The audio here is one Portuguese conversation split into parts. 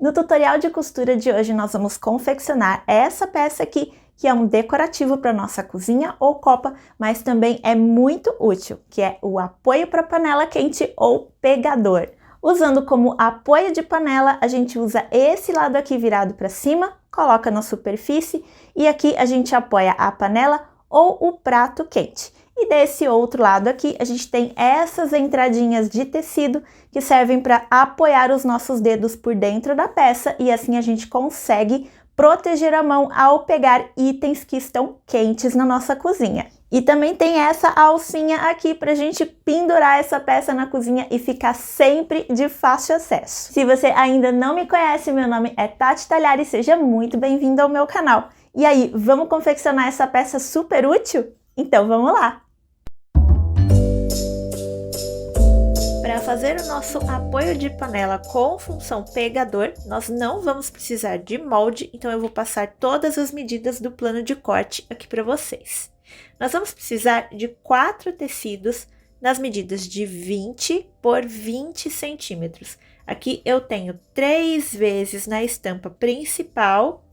No tutorial de costura de hoje, nós vamos confeccionar essa peça aqui, que é um decorativo para nossa cozinha ou copa, mas também é muito útil, que é o apoio para panela quente ou pegador. Usando como apoio de panela, a gente usa esse lado aqui virado para cima, coloca na superfície e aqui a gente apoia a panela ou o prato quente. E desse outro lado aqui, a gente tem essas entradinhas de tecido que servem para apoiar os nossos dedos por dentro da peça e assim a gente consegue proteger a mão ao pegar itens que estão quentes na nossa cozinha. E também tem essa alcinha aqui para a gente pendurar essa peça na cozinha e ficar sempre de fácil acesso. Se você ainda não me conhece, meu nome é Tati Talhari e seja muito bem-vindo ao meu canal. E aí, vamos confeccionar essa peça super útil? Então vamos lá! Para fazer o nosso apoio de panela com função pegador, nós não vamos precisar de molde, então eu vou passar todas as medidas do plano de corte aqui para vocês. Nós vamos precisar de 4 tecidos nas medidas de 20 por 20 centímetros. Aqui eu tenho 3 vezes na estampa principal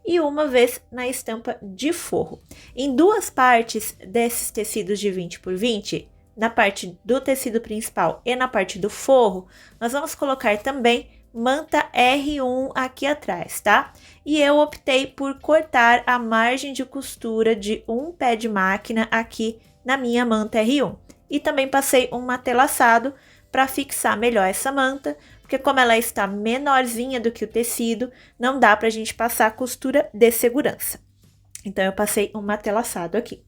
e uma vez na estampa de forro. Em 2 partes desses tecidos de 20 por 20, na parte do tecido principal e na parte do forro, nós vamos colocar também manta R1 aqui atrás, tá? E eu optei por cortar a margem de costura de um pé de máquina aqui na minha manta R1. E também passei um matelaçado para fixar melhor essa manta, porque como ela está menorzinha do que o tecido, não dá para a gente passar costura de segurança. Então, eu passei um matelaçado aqui.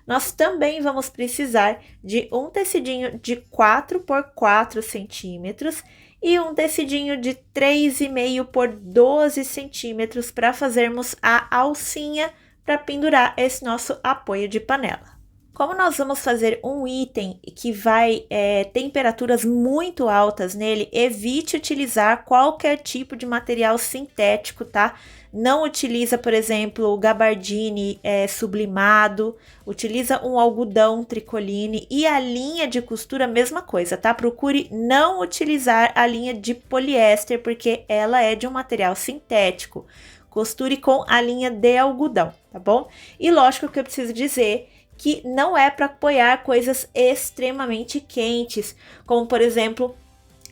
Nós também vamos precisar de um tecidinho de 4 por 4 centímetros e um tecidinho de 3,5 por 12 centímetros para fazermos a alcinha para pendurar esse nosso apoio de panela. Como nós vamos fazer um item que vai temperaturas muito altas nele, evite utilizar qualquer tipo de material sintético, tá? Não utiliza, por exemplo, o gabardine sublimado, utiliza um algodão tricoline e a linha de costura, mesma coisa, tá? Procure não utilizar a linha de poliéster, porque ela é de um material sintético. Costure com a linha de algodão, tá bom? E lógico que eu preciso dizer que não é para apoiar coisas extremamente quentes, como por exemplo,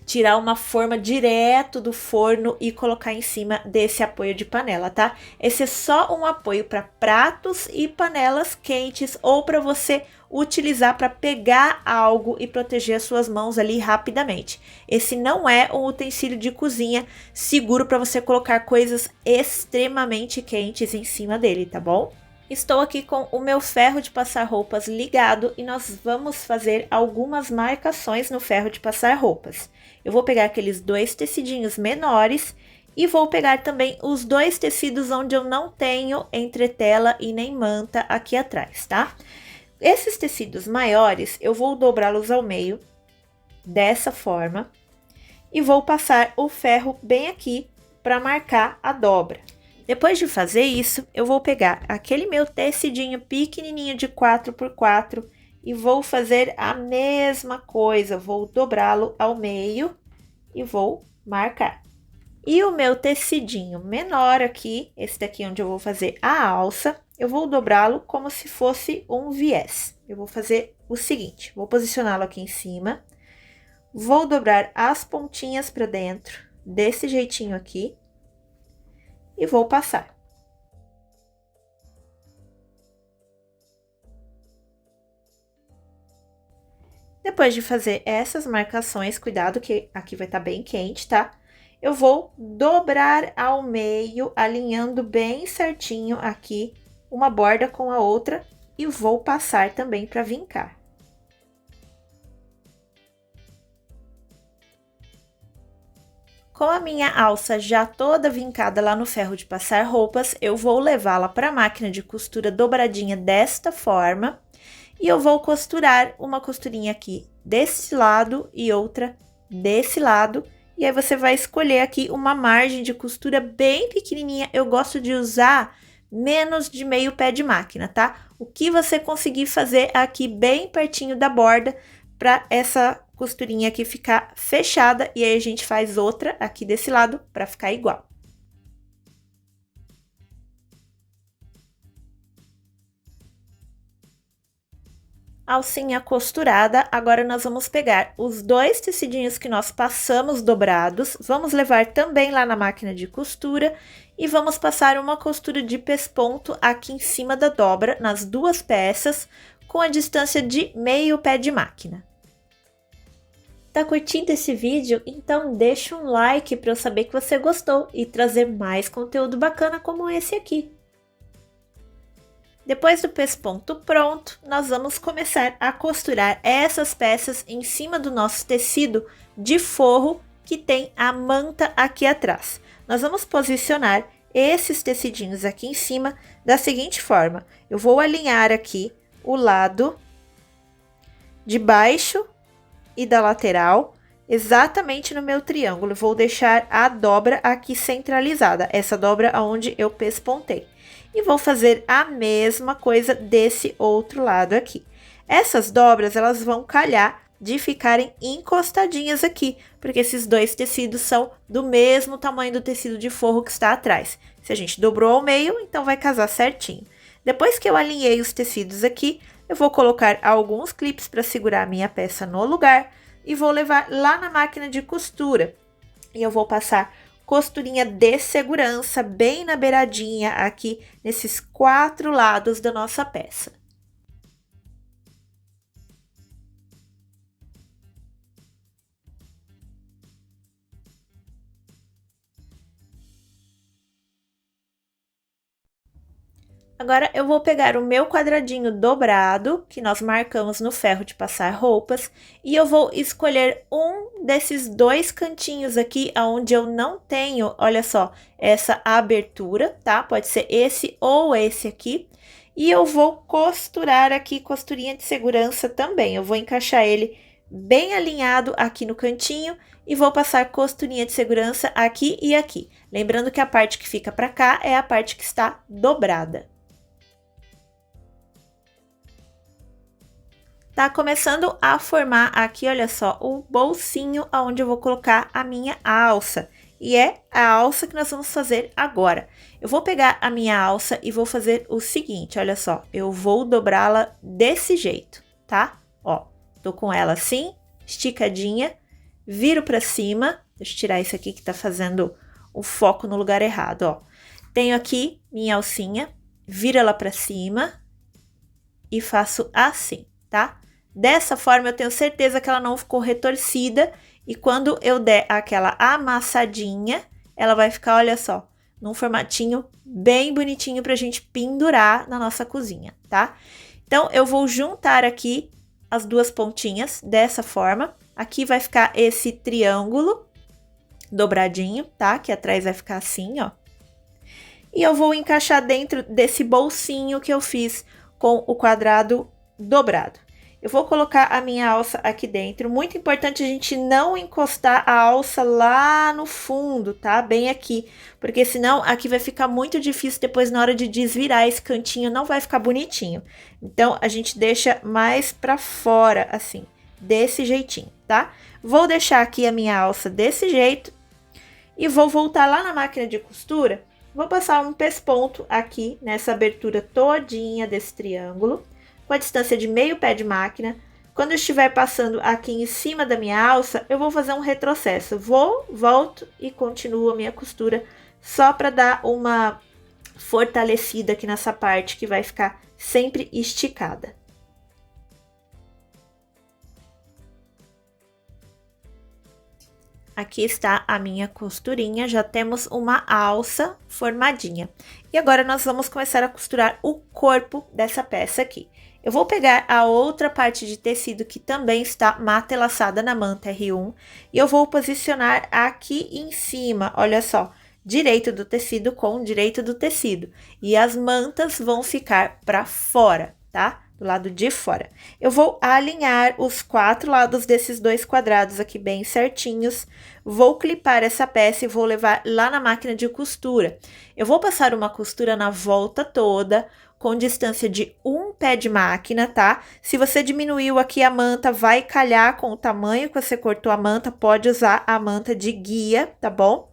tirar uma forma direto do forno e colocar em cima desse apoio de panela, tá? Esse é só um apoio para pratos e panelas quentes ou para você utilizar para pegar algo e proteger as suas mãos ali rapidamente. Esse não é um utensílio de cozinha seguro para você colocar coisas extremamente quentes em cima dele, tá bom? Estou aqui com o meu ferro de passar roupas ligado e nós vamos fazer algumas marcações no ferro de passar roupas. Eu vou pegar aqueles 2 tecidinhos menores e vou pegar também os 2 tecidos onde eu não tenho entretela e nem manta aqui atrás, tá? Esses tecidos maiores eu vou dobrá-los ao meio dessa forma e vou passar o ferro bem aqui para marcar a dobra. Depois de fazer isso, eu vou pegar aquele meu tecidinho pequenininho de 4 por 4 e vou fazer a mesma coisa, vou dobrá-lo ao meio e vou marcar. E o meu tecidinho menor aqui, esse daqui onde eu vou fazer a alça, eu vou dobrá-lo como se fosse um viés. Eu vou fazer o seguinte, vou posicioná-lo aqui em cima, vou dobrar as pontinhas para dentro, desse jeitinho aqui, e vou passar. Depois de fazer essas marcações, cuidado que aqui vai estar bem quente, tá? Eu vou dobrar ao meio, alinhando bem certinho aqui uma borda com a outra e vou passar também para vincar. Com a minha alça já toda vincada lá no ferro de passar roupas, eu vou levá-la para a máquina de costura dobradinha desta forma. E eu vou costurar uma costurinha aqui desse lado e outra desse lado. E aí você vai escolher aqui uma margem de costura bem pequenininha. Eu gosto de usar menos de meio pé de máquina, tá? O que você conseguir fazer aqui bem pertinho da borda para essa costurinha aqui ficar fechada e aí a gente faz outra aqui desse lado para ficar igual. Alcinha costurada, agora nós vamos pegar os 2 tecidinhos que nós passamos dobrados, vamos levar também lá na máquina de costura e vamos passar uma costura de pesponto aqui em cima da dobra, nas 2 peças, com a distância de meio pé de máquina. Tá curtindo esse vídeo? Então deixa um like para eu saber que você gostou e trazer mais conteúdo bacana como esse aqui. Depois do pesponto pronto, nós vamos começar a costurar essas peças em cima do nosso tecido de forro que tem a manta aqui atrás. Nós vamos posicionar esses tecidinhos aqui em cima da seguinte forma. Eu vou alinhar aqui o lado de baixo e da lateral exatamente no meu triângulo. Eu vou deixar a dobra aqui centralizada, essa dobra aonde eu pespontei. E vou fazer a mesma coisa desse outro lado aqui. Essas dobras, elas vão calhar de ficarem encostadinhas aqui, porque esses 2 tecidos são do mesmo tamanho do tecido de forro que está atrás. Se a gente dobrou ao meio, então vai casar certinho. Depois que eu alinhei os tecidos aqui, eu vou colocar alguns clipes para segurar a minha peça no lugar e vou levar lá na máquina de costura. E eu vou passar costurinha de segurança bem na beiradinha aqui nesses 4 lados da nossa peça. Agora, eu vou pegar o meu quadradinho dobrado, que nós marcamos no ferro de passar roupas, e eu vou escolher um desses 2 cantinhos aqui, onde eu não tenho, olha só, essa abertura, tá? Pode ser esse ou esse aqui. E eu vou costurar aqui, costurinha de segurança também. Eu vou encaixar ele bem alinhado aqui no cantinho e vou passar costurinha de segurança aqui e aqui. Lembrando que a parte que fica pra cá é a parte que está dobrada. Tá começando a formar aqui, olha só, o bolsinho onde eu vou colocar a minha alça. E é a alça que nós vamos fazer agora. Eu vou pegar a minha alça e vou fazer o seguinte, olha só. Eu vou dobrá-la desse jeito, tá? Ó, tô com ela assim, esticadinha, viro pra cima. Deixa eu tirar isso aqui que tá fazendo o foco no lugar errado, ó. Tenho aqui minha alcinha, viro ela pra cima e faço assim, tá? Dessa forma, eu tenho certeza que ela não ficou retorcida e quando eu der aquela amassadinha, ela vai ficar, olha só, num formatinho bem bonitinho pra gente pendurar na nossa cozinha, tá? Então, eu vou juntar aqui as 2 pontinhas dessa forma. Aqui vai ficar esse triângulo dobradinho, tá? Que atrás vai ficar assim, ó. E eu vou encaixar dentro desse bolsinho que eu fiz com o quadrado dobrado. Eu vou colocar a minha alça aqui dentro. Muito importante a gente não encostar a alça lá no fundo, tá? Bem aqui, porque senão aqui vai ficar muito difícil depois na hora de desvirar esse cantinho, não vai ficar bonitinho. Então, a gente deixa mais pra fora, assim, desse jeitinho, tá? Vou deixar aqui a minha alça desse jeito e vou voltar lá na máquina de costura. Vou passar um pesponto aqui nessa abertura todinha desse triângulo, com a distância de meio pé de máquina. Quando eu estiver passando aqui em cima da minha alça, eu vou fazer um retrocesso. Volto e continuo a minha costura só para dar uma fortalecida aqui nessa parte que vai ficar sempre esticada. Aqui está a minha costurinha, já temos uma alça formadinha. E agora nós vamos começar a costurar o corpo dessa peça aqui. Eu vou pegar a outra parte de tecido que também está matelaçada na manta R1 e eu vou posicionar aqui em cima, olha só, direito do tecido com direito do tecido. E as mantas vão ficar para fora, tá? Do lado de fora. Eu vou alinhar os 4 lados desses 2 quadrados aqui bem certinhos. Vou clipar essa peça e vou levar lá na máquina de costura. Eu vou passar uma costura na volta toda, com distância de um pé de máquina, tá? Se você diminuiu aqui a manta, vai calhar com o tamanho que você cortou a manta, pode usar a manta de guia, tá bom?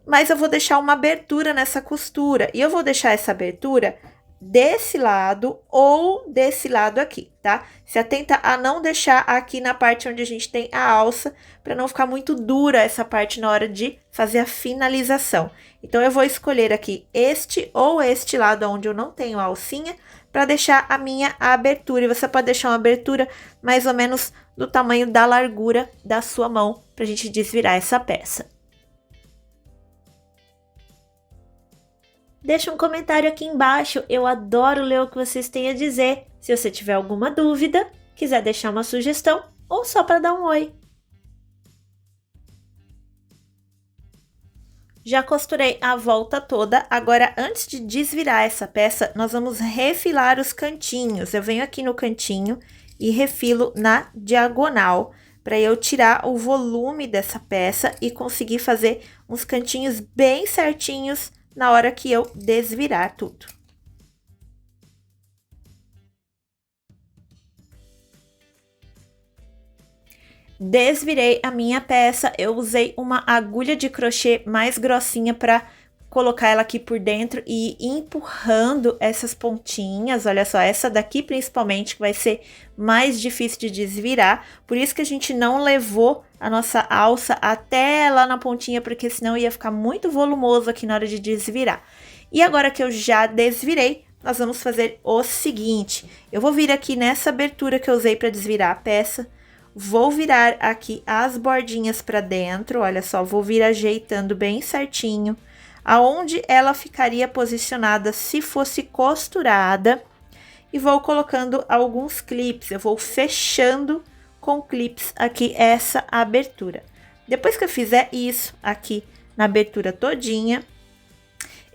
Mas eu vou deixar uma abertura nessa costura, e eu vou deixar essa abertura desse lado ou desse lado aqui, tá? Se atenta a não deixar aqui na parte onde a gente tem a alça, para não ficar muito dura essa parte na hora de fazer a finalização. Então, eu vou escolher aqui este ou este lado onde eu não tenho a alcinha, para deixar a minha abertura. E você pode deixar uma abertura mais ou menos do tamanho da largura da sua mão, para a gente desvirar essa peça. Deixa um comentário aqui embaixo, eu adoro ler o que vocês têm a dizer. Se você tiver alguma dúvida, quiser deixar uma sugestão ou só para dar um oi. Já costurei a volta toda, agora antes de desvirar essa peça, nós vamos refilar os cantinhos. Eu venho aqui no cantinho e refilo na diagonal, para eu tirar o volume dessa peça e conseguir fazer uns cantinhos bem certinhos na hora que eu desvirar tudo. Desvirei a minha peça, eu usei uma agulha de crochê mais grossinha para colocar ela aqui por dentro e ir empurrando essas pontinhas. Olha só, essa daqui principalmente que vai ser mais difícil de desvirar, por isso que a gente não levou a nossa alça até lá na pontinha, porque senão ia ficar muito volumoso aqui na hora de desvirar. E agora que eu já desvirei, nós vamos fazer o seguinte, eu vou vir aqui nessa abertura que eu usei para desvirar a peça, vou virar aqui as bordinhas para dentro, olha só, vou vir ajeitando bem certinho, aonde ela ficaria posicionada se fosse costurada, e vou colocando alguns clips, eu vou fechando com clips aqui essa abertura. Depois que eu fizer isso aqui na abertura todinha,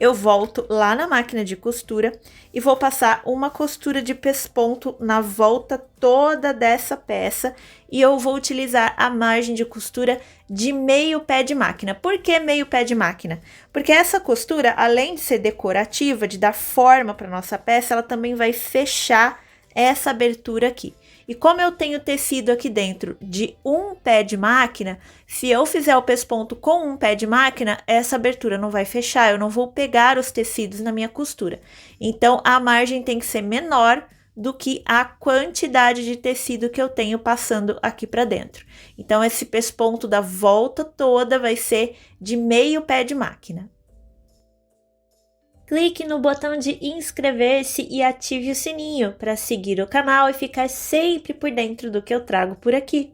eu volto lá na máquina de costura e vou passar uma costura de pesponto na volta toda dessa peça, e eu vou utilizar a margem de costura de meio pé de máquina. Por que meio pé de máquina? Porque essa costura, além de ser decorativa, de dar forma para nossa peça, ela também vai fechar essa abertura aqui. E como eu tenho tecido aqui dentro de um pé de máquina, se eu fizer o pesponto com um pé de máquina, essa abertura não vai fechar, eu não vou pegar os tecidos na minha costura. Então, a margem tem que ser menor do que a quantidade de tecido que eu tenho passando aqui para dentro. Então, esse pesponto da volta toda vai ser de meio pé de máquina. Clique no botão de inscrever-se e ative o sininho para seguir o canal e ficar sempre por dentro do que eu trago por aqui.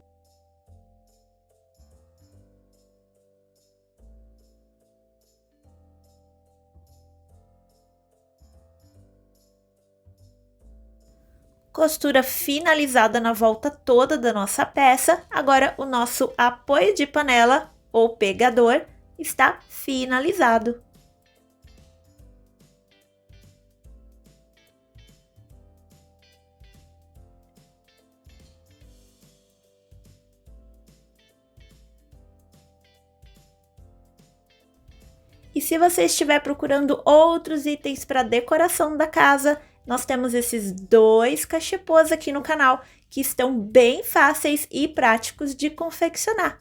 Costura finalizada na volta toda da nossa peça. Agora o nosso apoio de panela ou pegador está finalizado. E se você estiver procurando outros itens para decoração da casa, nós temos esses dois cachepôs aqui no canal, que estão bem fáceis e práticos de confeccionar.